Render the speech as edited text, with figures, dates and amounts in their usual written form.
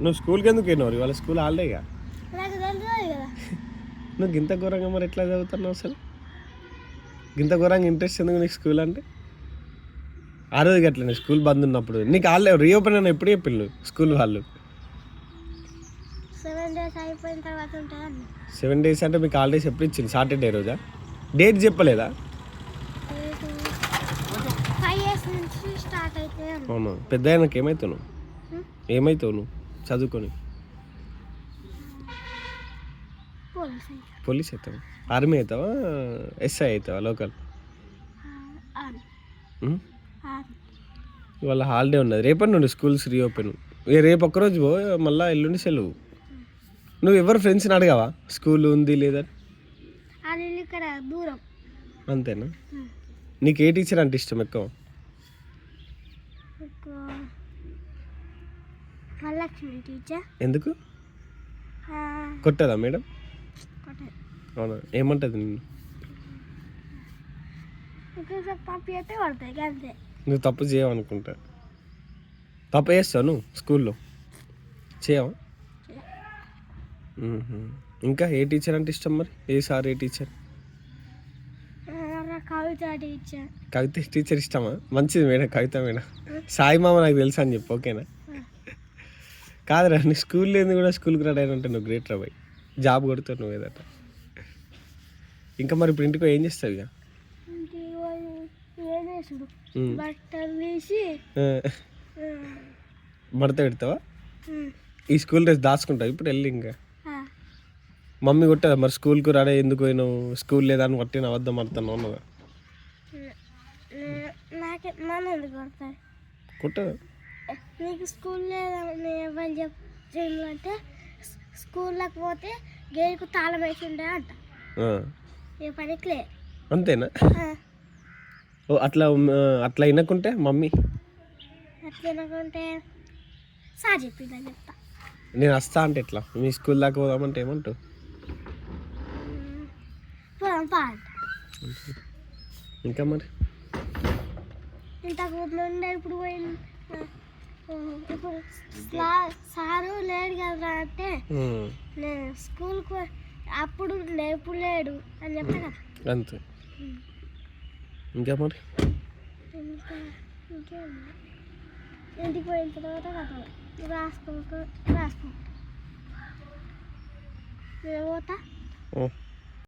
నువ్వు స్కూల్కి ఎందుకు వెళ్ళినావు వాళ్ళ స్కూల్ హాలిడేగా నాకు తెలియదు కదా. నువ్వు గింత ఘోరంగా మరి ఎట్లా చదువుతున్నావు అసలు గింత ఘోరంగా ఇంట్రెస్ట్ ఎందుకు నీకు స్కూల్ అంటే ఆ రోజు అట్లనే స్కూల్ బంద్ ఉన్నప్పుడు నీకు హాలిడే రీఓపెన్ అని ఎప్పుడు చెప్పిండు స్కూల్ వాళ్ళు 7 days అయిపోయిన తర్వాత ఉంటుందండి. 7 days అంటే మీకు హాలిడేస్ ఎప్పుడు ఇచ్చింది సాటర్డే రోజా డేట్ చెప్పలేదా 5 years నుంచి స్టార్ట్ అయితే అవును పెద్ద ఆయనకి ఏమవుతావు నువ్వు ఏమవుతావు నువ్వు చదువుకొని పోలీస్ అవుతావు ఆర్మీ అవుతావా ఎస్ఐ అవుతావా లోకల్ ఇవాళ హాలిడే ఉన్నది రేపటి నుండి స్కూల్స్ రీఓపెన్ రేపు ఒక్కరోజు పో మళ్ళీ ఎల్లుండి సెలవు నువ్వు ఎవరు ఫ్రెండ్స్ని అడగావా స్కూల్ ఉంది లేదా ఇక్కడ దూరం అంతేనా నీకు ఏ టీచర్ అంటే ఇష్టం ఎక్కువ వరలక్ష్మి టీచర్ ఎందుకు కొట్టదా మేడం అవునా ఏమంటుంది నిన్ను తప్పు అయితే పడతాయి అంతే నువ్వు తప్పు చేయవనుకుంటా తప్పు చేస్తావు నువ్వు స్కూల్లో చేయవా ఇంకా ఏ టీచర్ అంటే ఇష్టం మరి ఏ సార్ ఏ టీచర్ కవిత టీచర్ ఇష్టమా మంచిది మేడం కవిత మేడం సాయి మామ నాకు తెలుసా అని చెప్పు ఓకేనా కాదురా నీ స్కూల్ లేదు కూడా స్కూల్కి రెడీ అయినంటే నువ్వు గ్రేట్ రా బాయ్ జాబ్ కొడుతావు నువ్వు ఏదట ఇంకా మరి ఇప్పుడు ఇంటికి ఏం చేస్తావు ఇక మడత పెడతావా ఈ స్కూల్ డ్రెస్ దాచుకుంటావు ఇప్పుడు వెళ్ళి ఇంకా మమ్మీ కొట్టదా మరి స్కూల్కి రాడే ఎందుకు పోయినావు స్కూల్ లేదా అని కొట్టిన అబద్ధం ఆడుతున్నావు అన్నదా కొట్టదా నీకు స్కూల్ లేదని ఎవరు చెప్తే స్కూల్లోకి పోతే గేటుకు తాళం వేసి ఉండే అంట ఏ పనికి లే అంతేనా ఓ అట్లా అట్లా వినకుంటే మమ్మీ అట్లా వినకుంటే సార్ చెప్పిందని చెప్తా నేను వస్తా అంటే ఎట్లా మీ స్కూల్ దాకా పోదామంటే ఏమంటావు ఇంకా మరి ఇంతకు ముందు ఇప్పుడు పోయింది ఇప్పుడు సారు లేడు కదా అంటే నేను స్కూల్కి అప్పుడు ఎప్పుడు లేడు అని చెప్పా కదా అంతే ఇంకా మరి ఇంటికి పోయిన తర్వాత కదా రాసుకో నేను పోతా